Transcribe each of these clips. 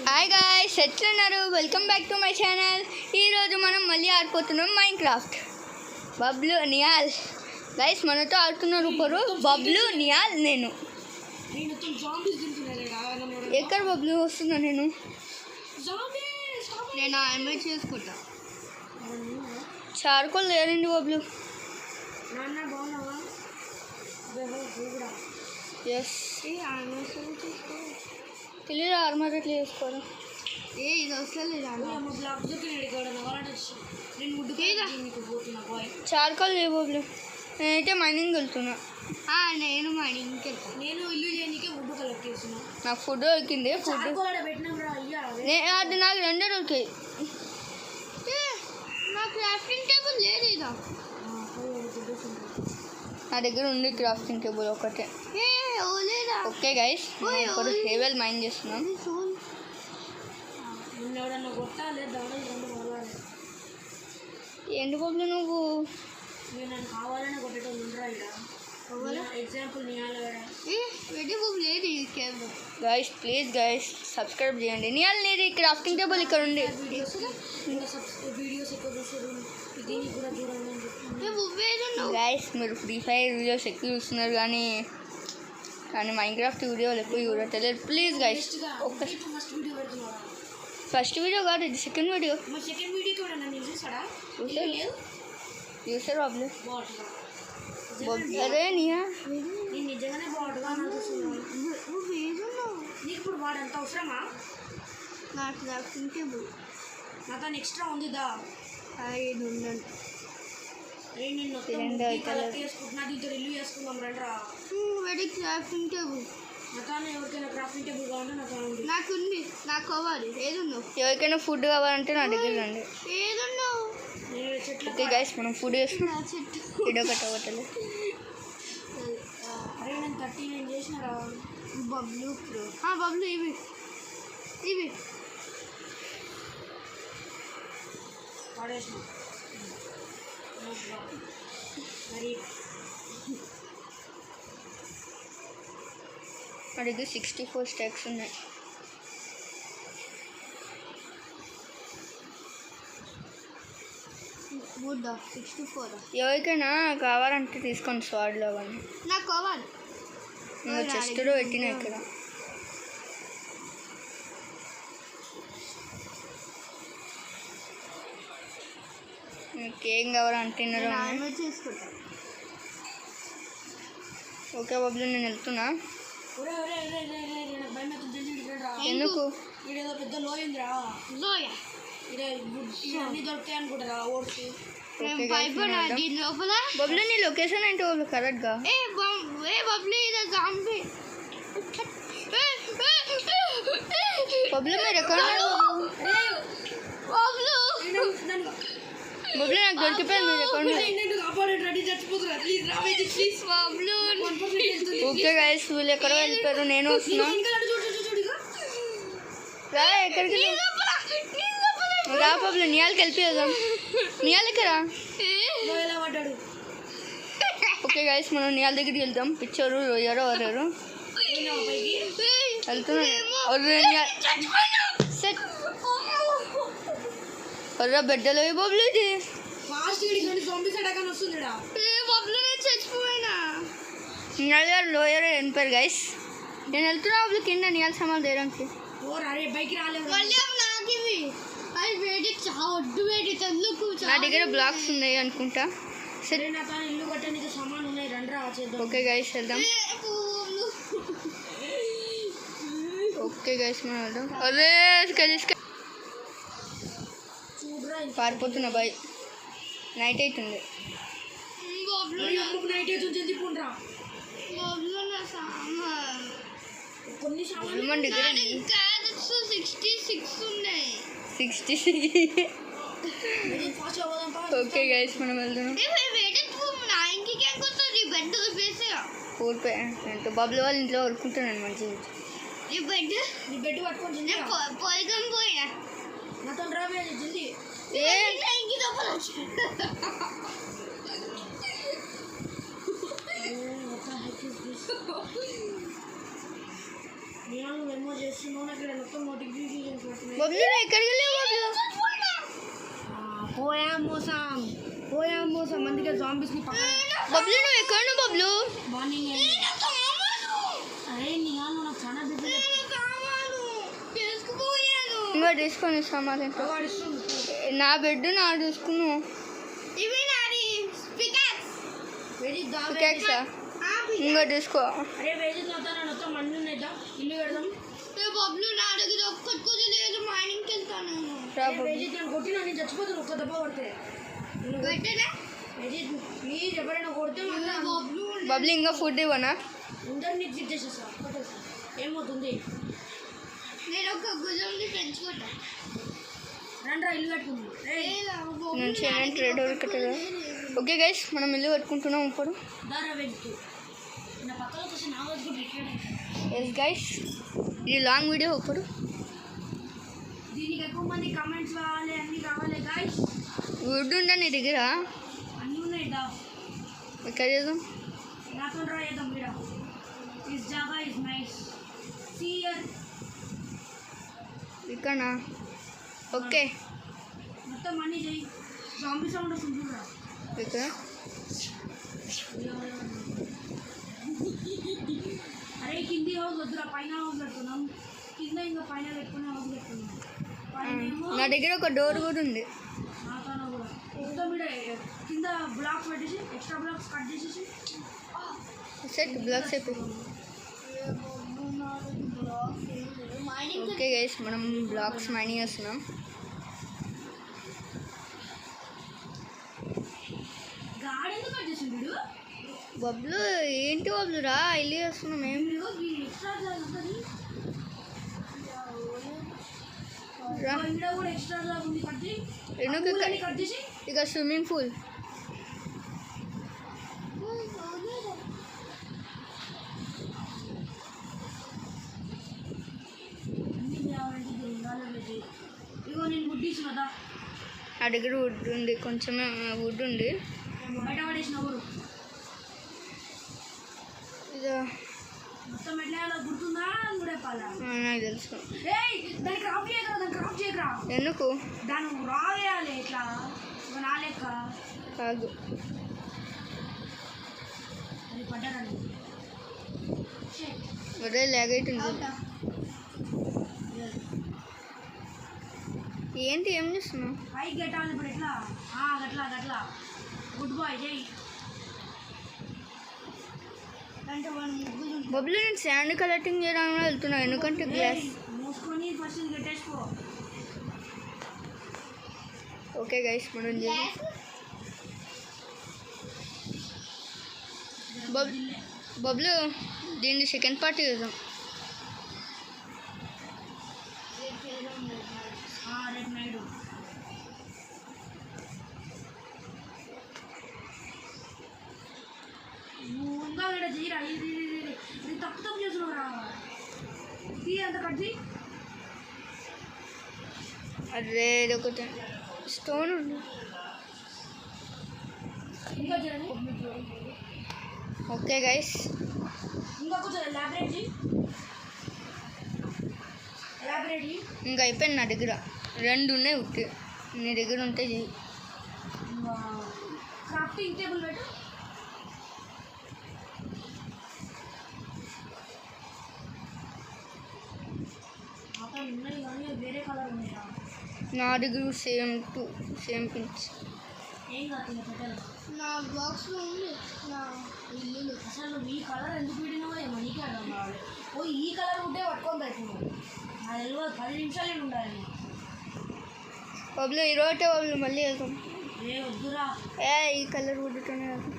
Hi guys, ఎట్లున్నారు? Welcome back to my channel. ఈరోజు మనం మళ్ళీ ఆడుకుంటున్నాం మైన్క్రాఫ్ట్. బబ్లు, నియాల్ గైస్ మనతో ఆడుతున్నారు. ఇప్పుడు బబ్లు, నియాల్, నేను. ఎక్కడ బబ్లు వస్తున్నా? నేను అడ్మిట్ చేసుకుంటా. చార్కోల్ లేరండి బబ్లు. ఎస్ తెలియదు ఆర్మర్ ఎట్లా చేసుకోరు. ఇది వస్తలేదు. చార్కోల్ లేవు బబ్లు. నేనైతే మైనింగ్ వెళ్తున్నా. నేను మైనింగ్కి వెళ్తాను. నేను ఇల్లు చేయడానికి ఫుడ్ కలెక్ట్ చేస్తున్నా. నాకు ఫుడ్ దొరికింది. ఫుడ్ అది నాకు రెండే దొరికాయి. నాకు క్రాఫ్టింగ్ టేబుల్ లేదు. ఇదా నా దగ్గర ఉంది క్రాఫ్టింగ్ టేబుల్ ఒకటే. ఓకే గైస్, ఇప్పుడు హేవెల్ మైన్ చేస్తున్నాం. ఏంటి బబ్లు నువ్వు? కావాలని example guys please guys subscribe చేయండి. నియాల్ నీది క్రాఫ్టింగ్ టేబుల్ ఇక్కడ ఉంది. గైస్ మీరు ఫ్రీ ఫైర్ వీడియోస్ ఎక్కువ చూస్తున్నారు కానీ మైన్క్రాఫ్ట్ వీడియోలు ఎక్కువ చూడట్లేదు. ప్లీజ్ గైస్ ఒక్క ఫస్ట్ వీడియో కాదు, ఇది సెకండ్ వీడియో. చూసారు బాబులు? అరే నియా నిజంగానే ఇప్పుడు వాడంత అవసరమా? నాకు క్రాఫ్టింగ్ టేబుల్ నాతో ఎక్స్ట్రా ఉందిదా? ఉండండి. చేసుకుంటున్నా దీంతో ఇల్లు చేసుకుందాం రండ్రా. క్రాఫ్టింగ్ టేబుల్ నాతో ఎవరికైనా క్రాఫ్టింగ్ టేబుల్ కావాలంటే నాకు ఉంది. నాకు కావాలి. ఏదున్నావు? ఎవరికైనా ఫుడ్ కావాలంటే నా దగ్గర రండి. ఏదున్నావు? ఓకే గైస్ మనం ఫుడ్ చేస్తున్నాం. వీడియో కట్టవట్లేదు. అరే నేను 39 చేసినారా బబ్లు ప్రో. బబ్లు ఇవి పడేసిన మరి నా దగ్గర 64 స్టాక్స్ ఉన్నాయి. గుడ్ 64. ఎవరికైనా కావాలంటే తీసుకోండి. స్వాడ్లో కానీ నాకు కావాలి. నేను చెస్ట్లో పెట్టినా ఇక్కడ. ఏం కావాలంటే చేసుకుంటా. ఓకే బబ్లు నేను వెళ్తున్నా. ఎందుకు? ఏదో పెద్ద లోయిందిరా. అన్నీ దొరుకుతాయి అనుకుంటారా? ఓట్స్ బబ్లు నీ లొకేషన్ ఏంటి బబ్లు కరెక్ట్గా? బబ్లు మీరు ఎక్కడ ఉన్నారు? బబ్లు నాకు దొరికిపోయింది. మీరు ఎక్కడ ఉన్నారు? ఓకే గైస్ వీళ్ళు ఎక్కడో వెళ్ళిపోయారు. నేను వస్తున్నా. ఎక్కడికి రా బబ్లు. నియాల్కి వెళ్ళిపోదాం. నియాల్ ఎక్కడ? ఓకే గైస్ మనం నియాల్ దగ్గరికి వెళ్దాం. పిచ్చోరు రొయ్యారో ఎవరు వెళ్తున్నా. బిడ్డలు బబ్లు ఇది నియాల్ గారు లోయర్ వెళ్ళిపోయారు గైస్. నేను వెళ్తున్నా బబ్లు కింద నియాల్ సామాన్లు తీయడానికి. నా దగ్గర బ్లాక్స్ ఉన్నాయి అనుకుంటా. సరే ఇల్లు కట్టడానికి సామాన్లు ఉన్నాయి రండ్రా చేద్దాం. ఓకే గైస్ వెళ్దాం. ఓకే గైస్ మనం వెళ్దాం. అదే పారిపోతున్నా బాయ్. నైట్ అవుతుంది. కొన్ని ఓకే గైస్ మనం వెళ్తున్నాం. బబ్లు వాళ్ళ ఇంట్లో వరుకుంటాను మంచిగా. బెడ్ పట్టుకొని పోయినా నాతో రావే జల్దీ. నేను మెమో చేస్తున్నాను. అక్కడ మొత్తం నోటిఫికేషన్ బబ్లు నువ్వు ఎక్కడికి వెళ్ళావు పోయా మోసం అందుకే జాంబీస్ని పక్కన బబ్లు నువ్వు ఎక్కడున్నావు బబ్లు మార్నింగ్ అరే నియాలు నాకు చాలా బిజీ ఇంకా తీసుకొని సామాన్ నా బెడ్ నా చూసుకున్నావు పికాక్సా ఇంకా తీసుకో అరే వేజీ అవుతాను మొత్తం మన్ను ఉన్నాయిదా ఇల్లు పెడదాం బబ్లు నా దగ్గర ఒక్కటి లేదు మైనింగ్కి వెళ్తాను వేజీ నేను కొట్టినా నేను చచ్చిపోతాను ఒక్క దెబ్బ కొడితే వేజీ మీరు ఎవరైనా కొడితే బబ్లు ఇంకా ఫుడ్ ఇవ్వనా అందరు నీకు ఫిట్ చేసేస్తా ఏమవుతుంది నేను ఒక గుజంని పెంచుకుంటా రండి ఇల్లు కట్టుకుంది నేను చేయడానికి రెడ్ కట్టదా ఓకే గైస్ మనం ఇల్లు కట్టుకుంటున్నాం ఇప్పుడు దారా వెళ్తూ నా పక్కన వచ్చి నా రోజు కూడా రిటైర్ ఎస్ గైస్ ఇది లాంగ్ వీడియో ఇప్పుడు దీనికి ఎక్కువ మంది కమెంట్స్ కావాలి అన్నీ కావాలి గాయస్ వుడ్ ఉందా నీ దగ్గర అన్నీ ఉన్నాయి దా ఎక్కడ చేద్దాం నాతో డ్రా చేద్దాం వీడ దిస్ జాగా ఇస్ నైస్ సీయర్ ఇక్కడనా ఓకే మొత్తం అన్నీ చేయి జాంబీ సౌండ్ వస్తుంది చూడరా ఇక్కడ అరే కింది హౌస్ వద్దురా పైన హౌస్ పెట్టుకున్నాం కింద ఇంకా పైన పెట్టుకునే హౌస్ పెట్టుకున్నాం నా దగ్గర ఒక డోర్ కూడా ఉంది నాతో కూడా మొత్తం వీడ కింద బ్లాక్స్ పెట్టేసి ఎక్స్ట్రా బ్లాక్స్ కట్ చేసేసి సెట్ బ్లాక్స్ అయిపోయి ఓకే గైస్ మనం బ్లాక్స్ మైనింగ్ చేస్తున్నాం గాడి ఎందుకు కట్ చేసిండు వీడు బబ్లు ఏంటి బబ్లు రా ఇల్లు చేస్తున్నాం ఏం ఎక్స్ట్రా జాగ్ ఉంటుంది రా ఇక్కడ కూడా ఎక్స్ట్రా జాగ్ ఉంది కట్ చేసి ఎందుకు కట్ చేసి ఇక స్విమ్మింగ్ పూల్ ఇగో నేను వుడ్ ఇచ్చినదా నా దగ్గర వుడ్ ఉంది కొంచెమే వుడ్ ఉంది బయట పడేసిన ఊరు ఇదో మొత్తం ఎట్లా గుర్తుందా గుడేపాలా నాకు తెలుసు ఏయ్ దాన్ని క్రాప్ చేయకరా దాన్ని క్రాప్ చేయకరా ఎందుకు దాన్ని రా వేయాలి ఇట్లా ఇక నా లెక్క కాదు అది పడ్డారండి ఒరే లాగ్ అవుతుంది ఏంటి ఏం చేస్తున్నావు పైకి గెట్టాలి ఇప్పుడు ఎట్లా గట్లా గట్లా గుడ్ బాయ్ జై అంటే వాడు ముగ్గురు బబ్లు నేను శాండ్ కలెక్టింగ్ చేయడానికి వెళ్తున్నా ఎందుకంటే గ్లాస్ మూసుకొని ఫస్ట్ ఇది గెట్టేసుకో ఓకే గైస్ మనం బబ్లు దీన్ని సెకండ్ పార్ట్ చేద్దాం రేపు నైడు నువ్వు ఇంకా ఇక్కడ చేయరా ఇది తప్పు తప్పు చేస్తున్నావురా తీ అంత కట్ చేయి అరే ఇది ఒకటి స్టోన్ ఉంది ఇంకా చేయండి ఓకే గైస్ ఇంకా కొంచెం ఎలాబరేట్ ఇంకా అయిపోయింది నా దగ్గర 2 ఉన్నాయి ఉట్టి నీ దగ్గర ఉంటే చెయ్యి క్రాఫ్టింగ్ టేబుల్ పెట్టు అక్కడ ఉన్నాయి కానీ వేరే కలర్ ఉన్నాయా నా దగ్గర సేమ్ పించ్ ఏం కాదు పెట్టాలి నా బాక్స్లో ఉంది నా ఇల్లు అసలు ఈ కలర్ ఎందుకు పెట్టినావో ఏమో నీకే అర్థం కావాలి ఓ ఈ కలర్ ఉంటే పట్టుకొని పెట్టినావు నాకు తెలియదు 10 నిమిషాలు ఉండాలి బబ్లు ఈరోజే బబ్లు మళ్ళీ వెళ్తాం ఏ వద్దురా ఈ కలర్ ఉడ్డుతోనే వెళ్తాం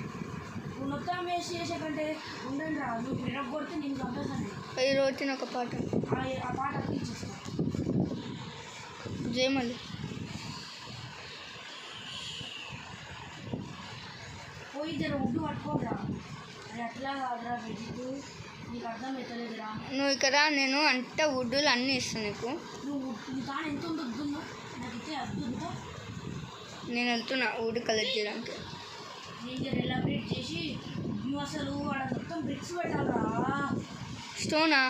నువ్వు మొత్తం వేస్ట్ చేసే కంటే ఉండండి రా నువ్వు పిరప్ కొడితే నేను చంపేస్తాను ఈరోజు ఒక పాట ఆ పాట అర్పించేస్తా జై మళ్ళీ పోయి జర ఉడ్డు పట్టుకోరా అది అట్లా కాదురా వెజిట్ నీకు అర్థం అవుతలేదురా నువ్వు ఇక్కడ నేను అంత వుడ్డులు అన్నీ ఇస్తాను నీకు నువ్వు నీ తాను ఎంత ఉందో వద్దుందో నాకు ఇచ్చే అద్దుందో నేను వెళ్తున్నా వుడ్ కలెక్ట్ చేయడానికి నేను జర ఎలాబరేట్ చేసి నువ్వు అసలు వాడ మొత్తం బ్రిక్స్ పెట్టాలరా స్టోనా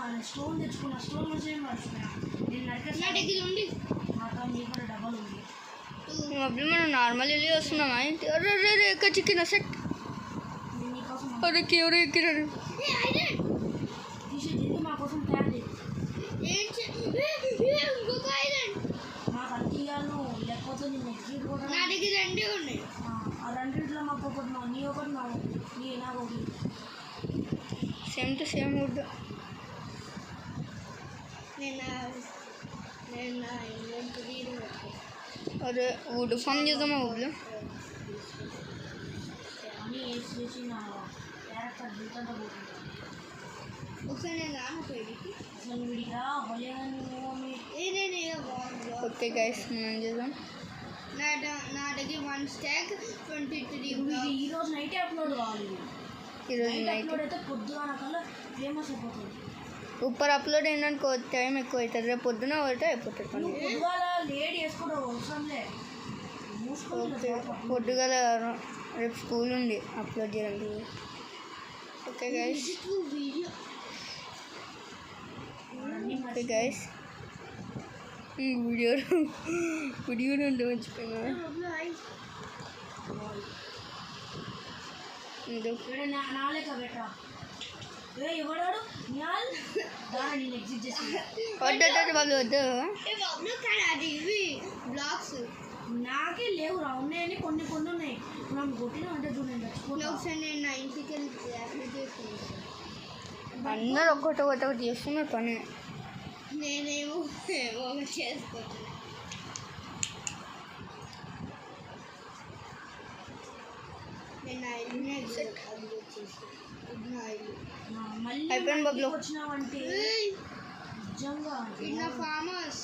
నేను స్టోన్ తెచ్చుకున్నా స్టోన్ వచ్చి ఏం మర్చిపోయా నేను నరికేస్తా డబల్ ఉంది. అప్పుడు మనం నార్మల్ వెళ్ళి వస్తున్నామా ఏంటి? అరే రే రే ఎక్క చికెన్ సెట్. నేను నీకోసం అరే ఎవరు ఎక్కినారు? తీసి మా కోసం తయారు చేయి. నాకు అత్తియాను లేకపోతే నేను ఎగ్జిట్ కూడా నా దగ్గర రెండే ఉన్నాయి. ఆ రెండింటిలో మాకు ఒకటి నీ ఒకటి నీ నాకు ఒకటి సేమ్ టు సేమ్ వుడ్. అరే వుడ్ ఫామ్ చేద్దామా వుడ్లో? అన్నీ వేసి చేసి నా క్యారెక్టర్ జీతంతో పోతుంది. ఒకసారి నేను రాను పెళ్ళికి. అసలు వీడిగా ఓకే గైస్ మనం చేద్దాం. నా దగ్గర 1 స్టాక్ 23. ఈరోజు నైటే అప్లోడ్ కావాలి. ఈరోజు నైట్ అప్లోడ్ అయితే పొద్దుగా కల్లా ఫేమస్ అయిపోతుంది. సూపర్ అప్లోడ్ ఏంటనుకో టైం ఎక్కువ అవుతుంది. రేపు పొద్దున ఒకటే అయిపోతుంది పని. పొద్దుగాల లేట్ చేసుకోవడం అవసరంలే. ఓకే పొద్దుగల రేపు స్కూల్ ఉంది అప్లోడ్ చేయడానికి. Okay guys okay guys video ఉంటే మర్చిపోయినా. నాలేక బెటా ఎవడాడు దాన్ని ఎగ్జిట్ చేసి వద్దు వాళ్ళు వద్దు. నాకే లేవు రా ఉన్నాయని కొన్ని ఉన్నాయి. మనం కొట్టిన అంటే చూడండి అందరూ ఒకటి చేస్తున్నారు పని. నేనేమో చేసుకుంటున్నా. అయిపోయింది బాబులో. వచ్చినావంటే నిజంగా ఫామస్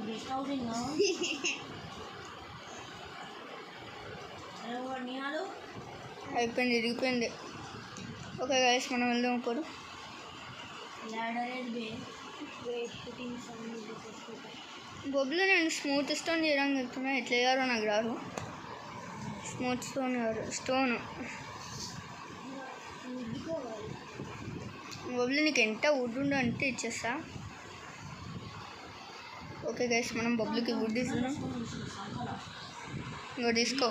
గెస్ట్ హౌస్ అయిపోయింది ఇరిగిపోయింది. ఓకే గైస్ మనం వెళ్దాం ఇప్పుడు. బొబ్బులో నేను స్మూత్ స్టోన్ చేయడానికి వెళ్తున్నా. ఎట్లా చేయాలో నాకు రాదు. స్మూత్ స్టోన్ స్టోన్ బొబ్బులు నీకు ఎంత వుడ్ ఉందో అంటే ఇచ్చేస్తా. ఓకే గైస్ మనం బొబ్బులకి వుడ్ ఇస్తున్నాం. ఇంకో తీసుకో.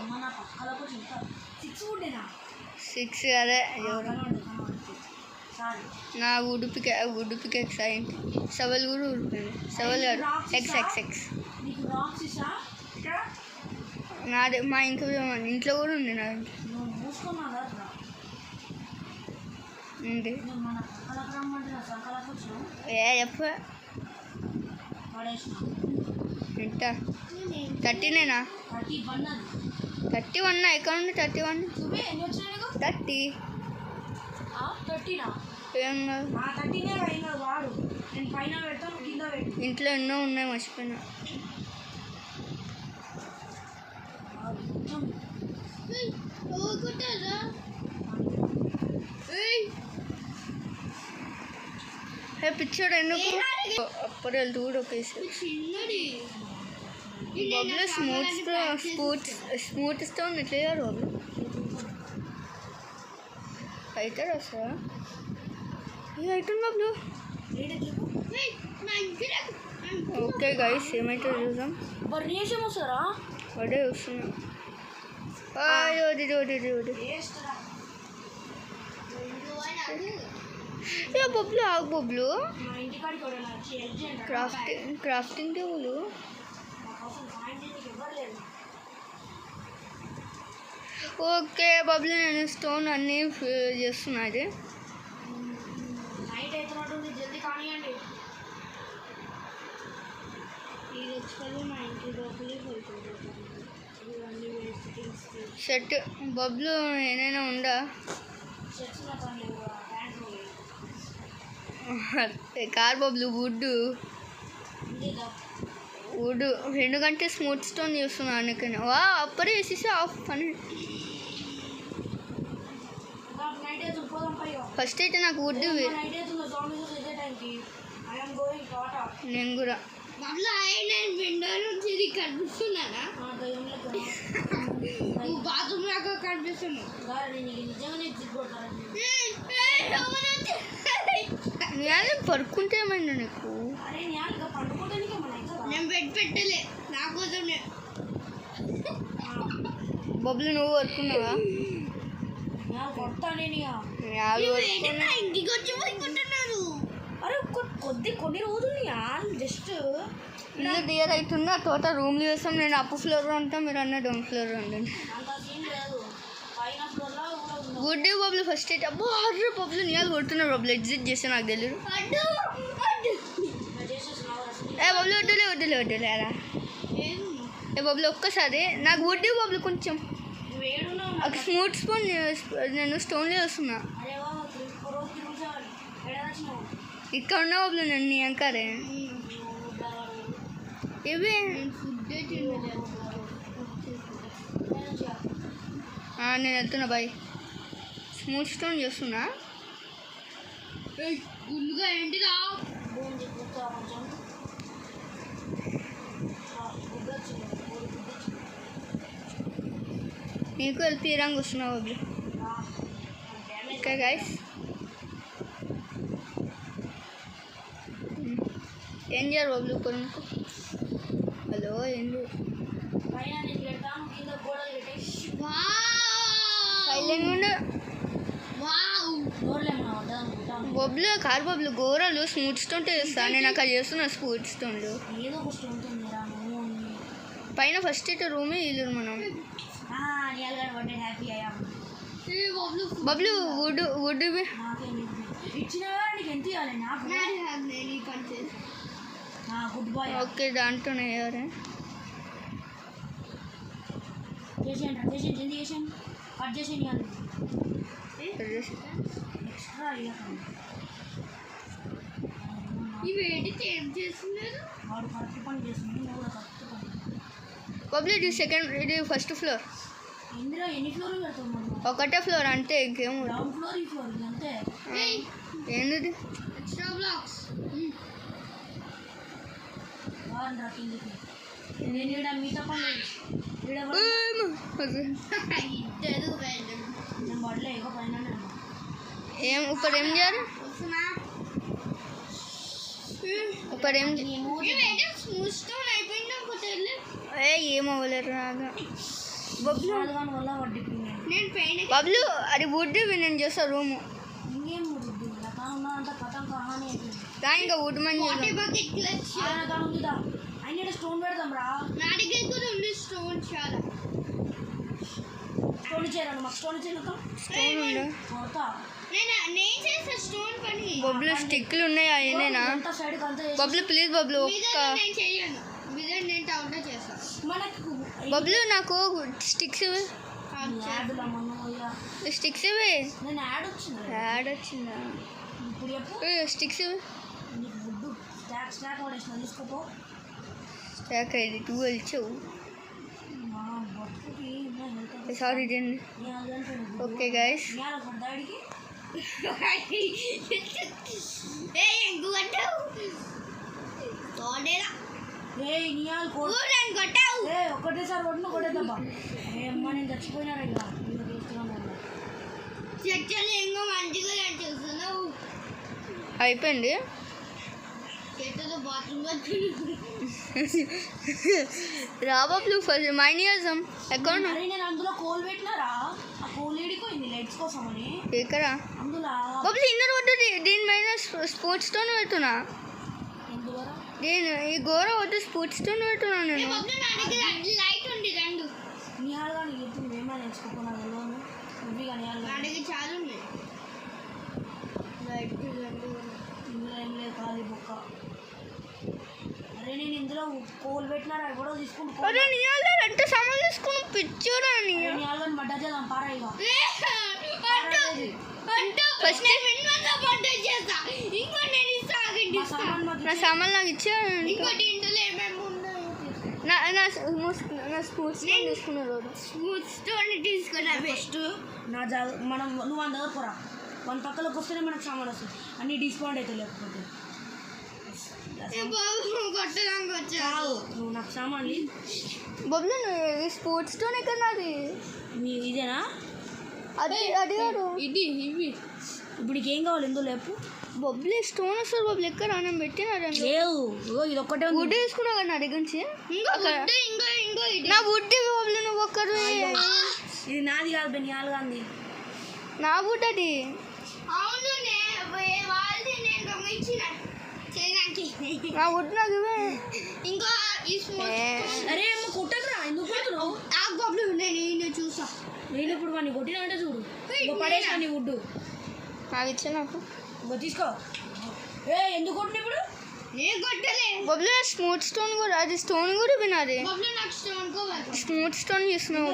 6 అదే నా వుడ్ పికెక్స్ అయింది. సెవెల్ కూడా ఊడిపోయింది. సెవెల్ కాదు ఎక్స్ నాదే. మా ఇంట్లో కూడా ఉంది నా ఉంది. చెప్ప ఎంత 30నేనా? 31 ఎక్కడ ఉంది? 31 30 ఏం కాదు. ఇంట్లో ఎన్నో ఉన్నాయి మర్చిపోయినా. పిచ్చోడు ఎందుకు అప్పుడు వెళ్తూ కూడా ఒకేసారి బొబ్బులో స్మూత్ స్టోన్ ఎట్లా చేయాలి బొబ్బులు? అవుతాడు వస్తా అవుతుంది బొబ్బులు. ఓకే గైస్ ఏమైతే చూద్దాం. అదే చూస్తున్నా. బొబ్బులు ఆగు బొబ్బులు. Crafting table. ఓకే బొబ్బులు నేను స్టోన్ అన్నీ చేస్తున్నది. షర్ట్ బొబ్బులు ఏదైనా ఉందా? కార్ బొబ్బులు వుడ్ ఎందుకంటే స్మూత్ స్టోన్ చూస్తున్నా అందుకని. వా అప్పుడే వేసేసి ఆఫ్ పని. ఫస్ట్ అయితే నాకు వుడ్ నేను కూడా విండో నుంచి కనిపిస్తున్నానా? బాత్రూమ్ లాగా కనిపిస్తున్నా. పడుకుంటే ఏమైందా నీకు? పెట్టలే నా కోసమే. బొబ్బులు నువ్వు వర్కున్నావా? కొడతా నేను ఇంటికి వచ్చి పోయికుంటున్నారు. అరే కొన్ని రోజులు జస్ట్ ఇల్లు డియర్ అవుతుందా తోట రూమ్లు చేస్తాం. నేను అప్పు ఫ్లోర్లో ఉంటాను, మీరు అన్న డౌన్ ఫ్లోర్లో ఉండండి. గుడ్డి బొబ్బులు ఫస్ట్ అయితే అబ్బో అర్రే బొబ్బులు నీళ్ళు కొడుతున్నారు. బొబ్బులు ఎగ్జిట్ చేస్తే నాకు తెలియదు. ఏ బొబ్బులు వడ్డలేరా ఏ బొబ్బులు ఒక్కసారి నాకు వడ్డీ బొబ్బులు కొంచెం ఒక స్మూత్ స్పూన్. నేను స్టోన్లో వస్తున్నా ఇక్కడ ఉన్న బొబ్బులు నన్ను నీ అంకారే ఇవి. నేను వెళ్తున్నా బాయ్. స్మూత్ స్టోన్ చేస్తున్నా. గుండుగా ఏంటిదా నీకు వెళ్ళి తీరంగా వస్తున్నావు బాబు. ఓకే గైస్ ఏం చేయాలి బాబులు కొనుక్కో. హలో ఏంటి సైలెంట్ ఉండు బొబ్బులు కారు బొబ్బులు గోరలు స్మూత్ స్టోన్ చేస్తా. నేను అక్కడ చేస్తున్నా స్మూత్ స్టోన్లు పైన ఫస్ట్ ఇటు రూమే ఇల్లు మనం. బబ్లు వుడ్ వుడ్ ఓకే దాంట్లోనే ఎవరే బబ్లు ఇది సెకండ్ ఇది ఫస్ట్ ఫ్లోర్. ఒకటే ఫ్లోర్ అంటే ఇంకేం ఏంది ఏం ఇప్పుడు ఏం చేయాలి? ఇప్పుడు ఏం అవ్వలేరు రాగా బబ్లు. బబ్లు అది వుడ్ నేను చేస్తా రూము ఇంకా వుడ్ మంచి స్టోన్ పెడతాం రా. స్టోన్ చాలా స్టోన్ చేయరా మాకు స్టోన్ చేయగలుగుతాం. బొబ్బులు స్టిక్లు ఉన్నాయి అయ్యేనా బొబ్బులు ప్లీజ్ బొబ్బులు ఒక్క బొబ్బులు నాకు స్టిక్స్ ఇవి స్టిక్స్ ఇవి యాడ్ వచ్చిందా స్టిక్స్ ఇవి స్టాక్ అయింది 12 ఇచ్చావు. సారీ అండి. ఓకే గైస్ ఒకటేసారి కొట్టిన కొట్టేద్దాం. అమ్మ నేను చచ్చిపోయినారా ఇలా అయిపోయింది. రాబాబులు ఫస్ట్ మైండ్ చేద్దాం అకౌంట్. నేను అందులో కోల్ పెట్టినారా ఆ కోల్ ఏడిపోయింది లైట్స్ కోసం అని ఎక్కడ అందులో బాబులు ఇన్నర్ వద్దు దీని మీద స్పోర్ట్స్ స్టోన్ పెడుతున్నా. నేను ఈ గోర వద్దు స్పోర్ట్స్ స్టోన్ పెడుతున్నా నేను. లైట్ ఉంది రెండు నిహాల్ కానీ ఎప్పుడు మేమే నేర్చుకోకున్నా ఇవి కానీ చాలా ఉన్నాయి లైట్ ఇందులో ఏం లేదు ఖాళీ బొక్క. అరే నేను ఇందులో కోల్ పెట్టినారా కూడా తీసుకుంటా. అరే నిహాల్ అంటే సామాన్ తీసుకుని పిచ్చోరా నిహాల్ కానీ బడ్డా చేద్దాం పారా ఇక నా సామాన్ నాకు ఇచ్చా. నా స్పోర్ట్స్ తీసుకున్న రోజు స్పోర్ట్స్ తీసుకున్నా ఫస్ట్ నా మనం నువ్వు మన దగ్గర పోరా మన పక్కలోకి వస్తేనే మనకు సామాన్ వస్తుంది అన్నీ డిస్కౌంట్ అయితే లేకపోతే నువ్వు నాకు సామాన్ బొబ్బులు స్పోర్ట్స్ స్టోన్ ఎక్కడ నాది ఇదేనా అది అడిగారు ఇది ఇవి ఇప్పుడు ఏం కావాలి ఎందుకు లేపు బొబ్బులు స్టోన్ వస్తారు బొబ్బులు ఎక్కడ రానం పెట్టినారు లేవు ఇగో ఇది ఒక్కటే ఉంది వుడ్ వేసుకున్నావు కదా నా దగ్గర నుంచి నా వుడ్ బొబ్బులు నువ్వు ఒక్కరు ఇది నాది కాదు బెనియాలు గాంది నా వుడ్ అది నా వుడ్ నాకు ఇంకా అరే అమ్మ కొట్టకురా ఎందుకు కొడుతున్నావు నాకు బొబ్బులు ఉన్నాయి నేను చూసా నేను ఇప్పుడు వాడిని కొట్టినా అంటే చూడు పడేసా నీ వుడ్డు నాకు ఇచ్చా నాకు తీసుకో ఏ ఎందుకు కొట్టిన ఇప్పుడు నేను కొట్టలే బొబ్బులు నా స్మూత్ స్టోన్ కూడా అది స్టోన్ కూడా వినాలి స్మూత్ స్టోన్ చేస్తున్నావు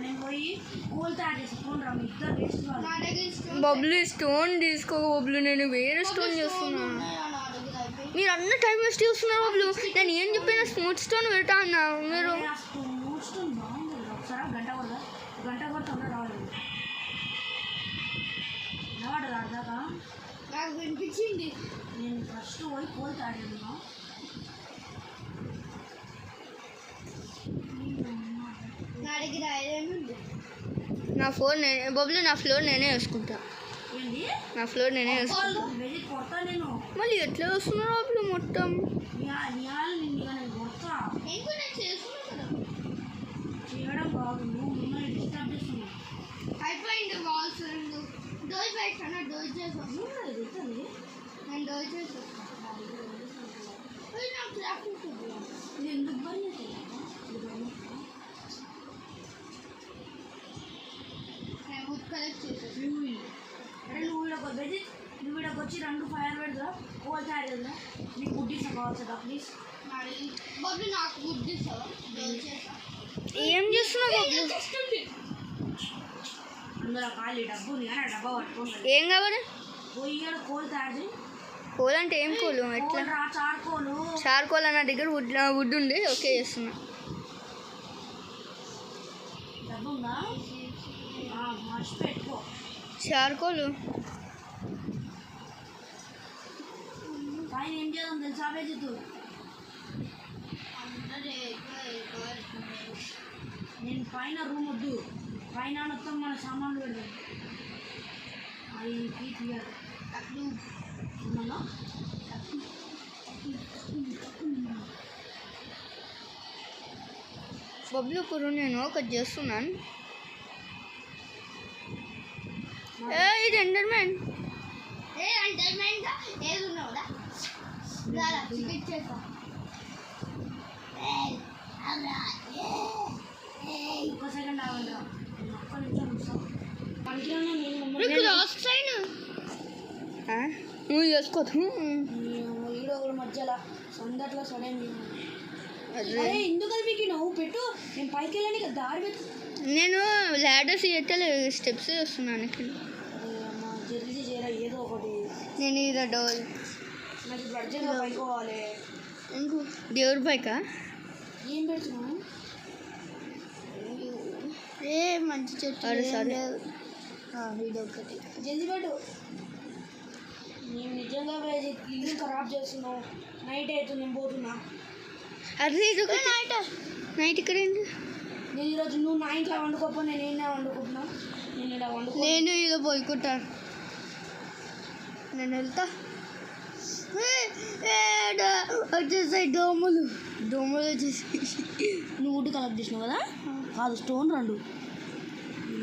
నేను పోయి కూల్ తయారు చేసి ఫోన్ రా మీ ఇద్దరు వేస్ట్ బొబ్బులు స్టోన్ తీసుకో బొబ్బులు నేను వేరే స్టోన్ చేస్తున్నా మీరు అన్న టైం వేస్ట్ చేస్తున్నారు బొబ్బులు నేను ఏం చెప్పిన స్మూత్ స్టోన్ పెడతా అన్నా మీరు ఒకసారి గంట కొడుతుంటే రావాలి రాడు రాదాకా నాకు వినిపించింది నేను ఫస్ట్ పోయి కోల్ తాడాను నా ఫోన్ నేనే బొబ్బులు నా ఫ్లోర్ నేనే వేసుకుంటా ఏంటి నా ఫ్లోర్ నేనే వేసుకుంటా వెళ్ళి కొడతా నేను మళ్ళీ ఎట్లా వస్తున్నారు బొబ్బులు మొత్తం నియాలు నేను కొడతా చేయడం బాగు నువ్వు మిమ్మల్ని డిస్టర్బ్ చేస్తున్నావు అయిపోయింది వాల్స్ రెండు డోర్ పెట్టాను డోర్ చేసాను నేను డోర్ చేసాను ఇది ఎందుకు బంద్ వుడ్ కలెక్ట్ చేసాను అరే నువ్వు వీడికి వచ్చి 2 ఫైర్ పెడదా కోల్ తయారు చేద్దా నీకు గుడ్డీస్ కావచ్చు ప్లీజ్ బాబు నాకు వుడ్ ఇస్తావా ఏం చేస్తున్నావు బాబు అందులో ఖాళీ డబ్బు డబ్బా పట్టుకోండి ఏం కావాలి పోయి కోల్ తయారు చేయి కోల్ అంటే ఏం కోలు ఎట్లా చార్కోలు చార్కోల్ అన్న దగ్గర వుడ్ ఉంది ఓకే చేస్తున్నా డబ్బు ఉందా మర్చి పెట్టుకో చార్కోలు పైన ఏం చేద్దాం తెలుసా వేజితు నేను పైన రూమ్ వద్దు పైన మొత్తం మన సామాన్లు పెడదాం అవి క్లియర్ ఉన్నానా బొబ్బులు ఇప్పుడు నేను ఒకటి చేస్తున్నాను ఇది ఎండర్మ్యాన్ ఏది ఉన్నావురా ఒక్క సెకండ్ ఆగండి ఒక్క నిమిషం చూస్తాం నువ్వు చేసుకోదు వీడియో కూడా మధ్యలో సందట్లో సడన్ అరే ఎందుకు అది మీకు నువ్వు పెట్టు నేను పైకి వెళ్ళాను కదా దారి పెట్టు నేను ల్యాడర్స్ ఎట్టలేదు స్టెప్స్ చేస్తున్నాను జల్దీ చేయరా ఏదో ఒకటి నేను ఇది డోర్ నాకు ఇప్పుడు అర్జెంట్గా పైకి పోవాలి దేవుడి బైకా ఏం పెడుతున్నావు ఏ మంచి చెట్టు సరే ఇది ఒకటి జల్దీ పెట్టు నేను నిజంగా ఇల్లు ఖరాబ్ చేస్తున్నావు నైట్ అవుతుంది నేను పోతున్నా అరే ఇది ఒక నైట్ ఇక్కడ ఏంటి నేను ఈరోజు నువ్వు నా ఇంట్లో వండుకోపో నేను ఏమైనా వండుకుంటున్నా నేను ఇలా నేను ఇదో పోయికుంటాను నేను వెళ్తా వచ్చేసాయి దోమలు వచ్చేసి నువ్వు వుడ్ కలెక్ట్ చేసినావు కదా కాదు స్టోన్ 2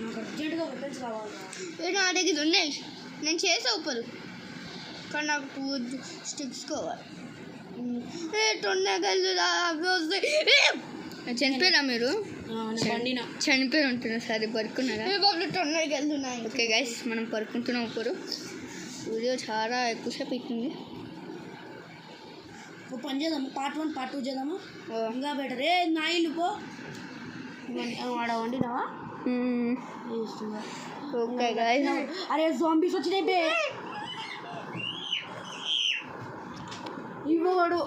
నాకు అర్జెంటుగా వెపన్స్ కావాలి నా దగ్గర ఉన్నాయి నేను చేసా ఉప్పరు కానీ నాకు 2 స్టిక్స్ కావాలి టొన్నగల్లు అవి వస్తాయి చనిపోయారా మీరు చనిపోయి ఉంటున్నారు సరే పరుకున్నారా బాబు టొన్నగల్లు ఉన్నాయి ఓకే గైస్ మనం పరుకుంటున్నాం ఇప్పుడు వీడియో చాలా ఎక్కువసేపు అవుతుంది పని చేద్దాము పార్ట్ 1 పార్ట్ 2 చేద్దామా ఇంకా బెటర్ ఏ నా ఇల్లు పో వాడ వండినావా ఓకే గైస్ అరే జాంబీస్ వచ్చినాయి బే ఇవ్వవాడు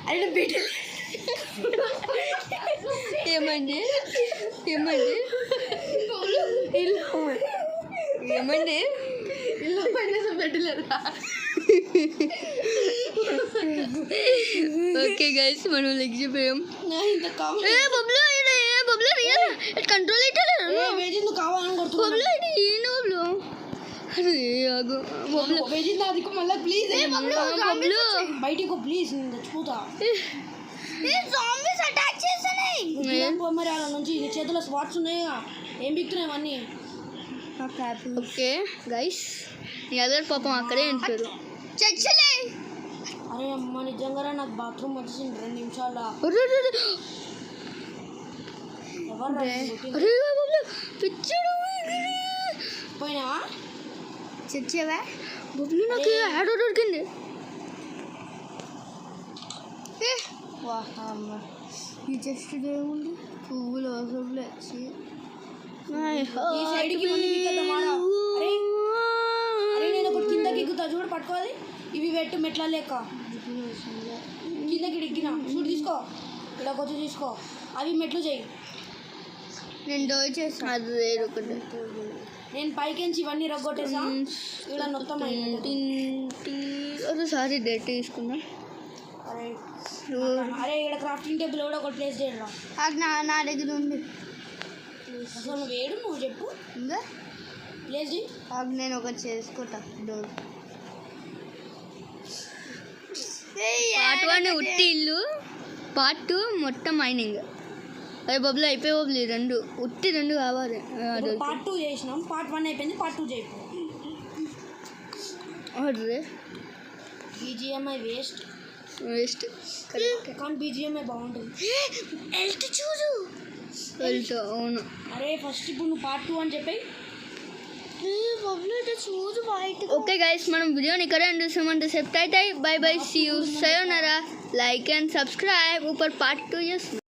అరే బిడ్డ ఏమండి ఏమండి ఏమండి ఇల్లు పైన పెట్టలేదా ఓకే గైస్ మనం లెగ్ చెప్పాం ఇంత కావాలి బబ్లు రియల్ కంట్రోల్ అయితే కావాలని బబ్లు ఇది ఏంటి బబ్లు అరే ఆగు బబ్లు వేసిందా అది మళ్ళీ ప్లీజ్ బబ్లు బయటికి ప్లీజ్ నేను చచ్చిపోతా జాంబీస్ అటాక్ చేస్తున్నాయి మరి అలా నుంచి నీ చేతిలో స్పాట్స్ ఉన్నాయా ఏం బిక్తున్నాయి అవన్నీ ఓకే గైస్ నీ అదర్ పాపం అక్కడే ఉంటారు చచ్చలే అరే అమ్మ నిజంగా నాకు బాత్రూమ్ వచ్చేసింది 2 నిమిషాల పిచ్చడు పోయినా చచ్చావా బొబ్బులు నాకు ఆడో దొరికింది ఈ జస్ట్ ఏముంది పువ్వులు పువ్వులు వచ్చి ఈ సైడ్కి అరే నేను ఒకటి కిందకి ఎక్కుతా చూడు పట్టుకోవాలి ఇవి పెట్టు మెట్ల లేక కిందకి ఎక్కినా చూడు తీసుకో ఇలా కొంచెం తీసుకో అవి మెట్లు చేయి నేను డోర్ చేస్తాను అది ఒకటి నేను పైకించి ఇవన్నీ రగ్గొట్టేసా ఇలా మొత్తం ఒకసారి డేట్ తీసుకుందాం అరే అరే ఇక్కడ క్రాఫ్టింగ్ టేబుల్ కూడా ఒకటి ప్లేస్ చేయరా అది నా దగ్గర ఉంది అసలు వేడు నువ్వు చెప్పు ఇంకా ప్లేస్ చేయి అది నేను ఒకటి చేసుకుంటా డోర్ పార్ట్ 1 ఉట్టి ఇల్లు పార్ట్ 2 మొత్తం మైనింగ్ అరే బబ్బులు అయిపోయి బబ్బులు 2 ఉట్టి 2 కావాలి పార్ట్ 2 చేసినాం పార్ట్ 1 అయిపోయింది పార్ట్ 2 చేయి అరే బీజిఎంఐ వేస్ట్ కానీ బీజిఎంఐ బాగుంటుంది హెల్త్ చూడు హెల్త్ అవును అరే ఫస్ట్ ఇప్పుడు నువ్వు పార్ట్ 2 అని చెప్పి ఓకే గైస్ మనం వీడియోని ఇక్కడ ఎండ్ చేసామంటే సెప్ట్ అవుతాయి bye bye see you sayonara like and subscribe ऊपर पार्ट 2 చేస్తున్నాం